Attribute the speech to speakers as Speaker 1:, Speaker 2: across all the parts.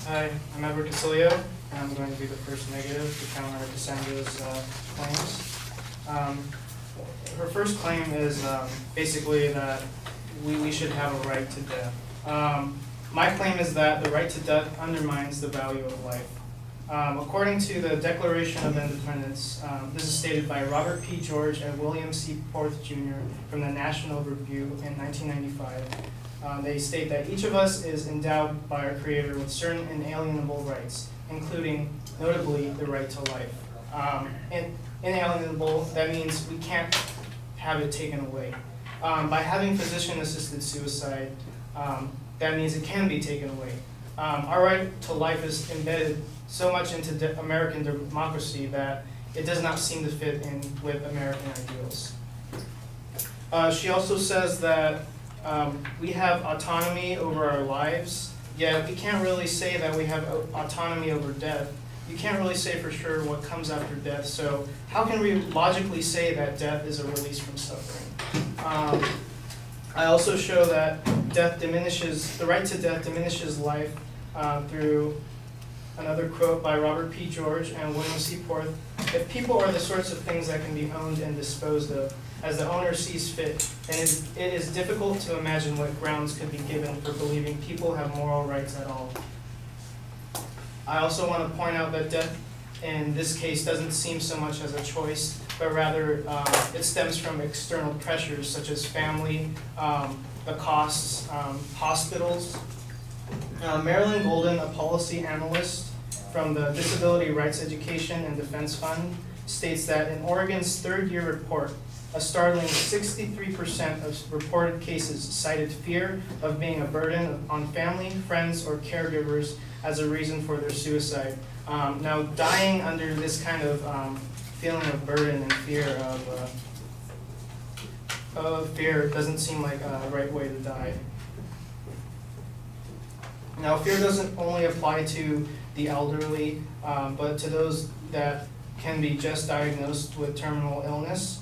Speaker 1: Hi, I'm Edward Casilio, and I'm going to be the first negative to counter Cassandra's claims. Her first claim is basically that we should have a right to death. My claim is that the right to death undermines the value of life. According to the Declaration of Independence, this is stated by Robert P. George and William C. Porth Jr. from the National Review in 1995. They state that each of us is endowed by our Creator with certain inalienable rights, including, notably, the right to life. Inalienable, that means we can't have it taken away. By having physician-assisted suicide, that means it can be taken away. Our right to life is embedded so much into American democracy that it does not seem to fit in with American ideals. She also says that we have autonomy over our lives, yet we can't really say that we have autonomy over death. You can't really say for sure what comes after death, so how can we logically say that death is a release from suffering? I also show that the right to death diminishes life through another quote by Robert P. George and William C. Porth. If people are the sorts of things that can be owned and disposed of, as the owner sees fit, then it is difficult to imagine what grounds could be given for believing people have moral rights at all. I also want to point out that death in this case doesn't seem so much as a choice, but rather it stems from external pressures such as family, the costs, hospitals. Marilyn Golden, a policy analyst from the Disability Rights Education and Defense Fund, states that in Oregon's third-year report, a startling 63% of reported cases cited fear of being a burden on family, friends, or caregivers as a reason for their suicide. Now, dying under this kind of feeling of burden and fear of fear doesn't seem like a right way to die. Now, fear doesn't only apply to the elderly, but to those that can be just diagnosed with terminal illness.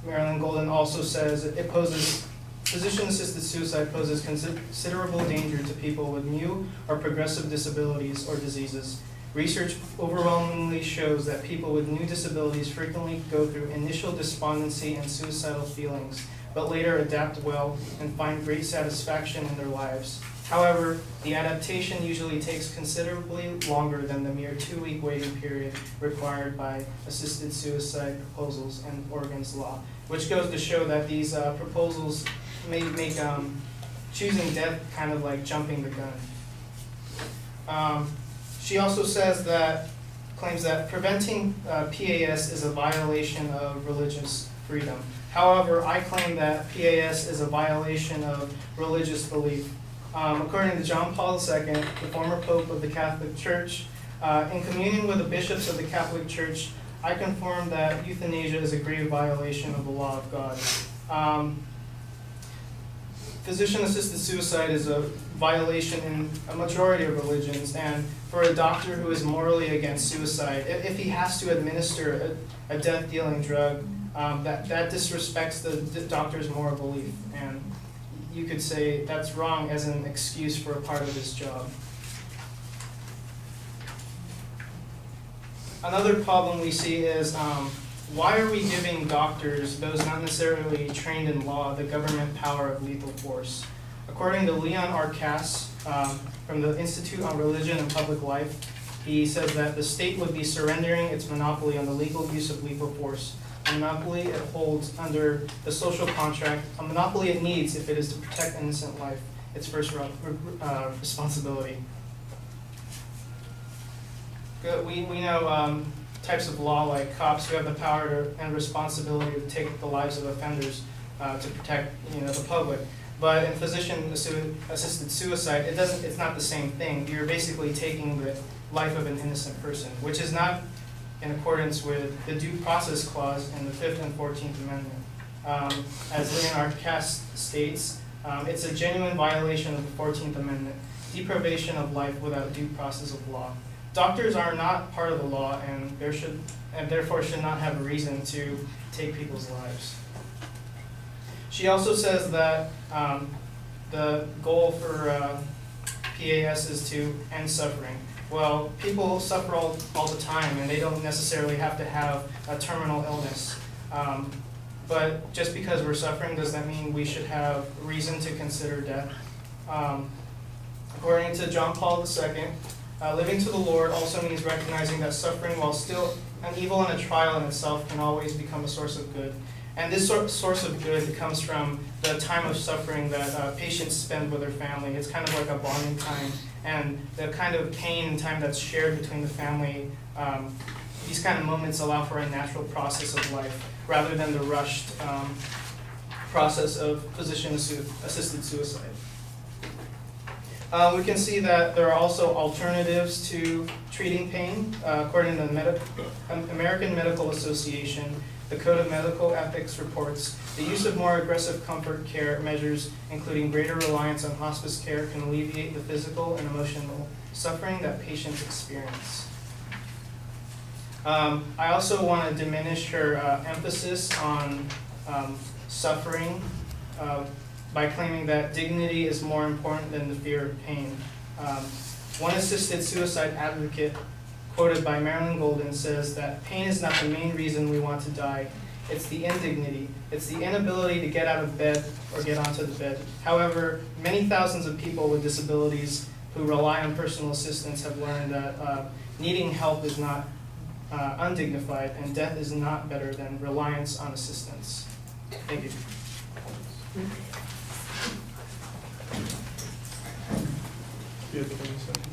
Speaker 1: Marilyn Golden also says it poses, physician-assisted suicide poses considerable danger to people with new or progressive disabilities or diseases. Research overwhelmingly shows that people with new disabilities frequently go through initial despondency and suicidal feelings, but later adapt well and find great satisfaction in their lives. However, the adaptation usually takes considerably longer than the mere 2-week waiting period required by assisted suicide proposals in Oregon's law, which goes to show that these proposals may make choosing death kind of like jumping the gun. She also claims that preventing PAS is a violation of religious freedom. However, I claim that PAS is a violation of religious belief. According to John Paul II, the former Pope of the Catholic Church, in communion with the bishops of the Catholic Church, I confirm that euthanasia is a grave violation of the law of God. Physician-assisted suicide is a violation in a majority of religions, and for a doctor who is morally against suicide, if he has to administer a death-dealing drug, that disrespects the doctor's moral belief, and you could say that's wrong as an excuse for a part of his job. Another problem we see is why are we giving doctors, those not necessarily trained in law, the government power of lethal force? According to Leon R. Cass from the Institute on Religion and Public Life, he says that the state would be surrendering its monopoly on the legal use of lethal force. A monopoly it holds under the social contract, a monopoly it needs if it is to protect innocent life, its first responsibility. We know types of law like cops who have the power and responsibility to take the lives of offenders to protect the public. But in physician-assisted suicide, it's not the same thing. You're basically taking the life of an innocent person, which is not in accordance with the Due Process Clause in the 5th and 14th Amendment. As Leon R. Cass states, it's a genuine violation of the 14th Amendment, deprivation of life without due process of law. Doctors are not part of the law and therefore should not have a reason to take people's lives. She also says that the goal for PAS is to end suffering. Well, people suffer all the time, and they don't necessarily have to have a terminal illness. But just because we're suffering, does that mean we should have reason to consider death? According to John Paul II, living to the Lord also means recognizing that suffering, while still an evil and a trial in itself, can always become a source of good. And this source of good comes from the time of suffering that patients spend with their family. It's kind of like a bonding time, and the kind of pain and time that's shared between the family. These kind of moments allow for a natural process of life, rather than the rushed process of physician-assisted suicide. We can see that there are also alternatives to treating pain. According to the American Medical Association, the Code of Medical Ethics reports the use of more aggressive comfort care measures, including greater reliance on hospice care, can alleviate the physical and emotional suffering that patients experience. I also want to diminish her emphasis on suffering by claiming that dignity is more important than the fear of pain. One assisted suicide advocate, quoted by Marilyn Golden, says that pain is not the main reason we want to die. It's the indignity. It's the inability to get out of bed or get onto the bed. However, many thousands of people with disabilities who rely on personal assistance have learned that needing help is not undignified, and death is not better than reliance on assistance. Thank you.
Speaker 2: You have anything to say?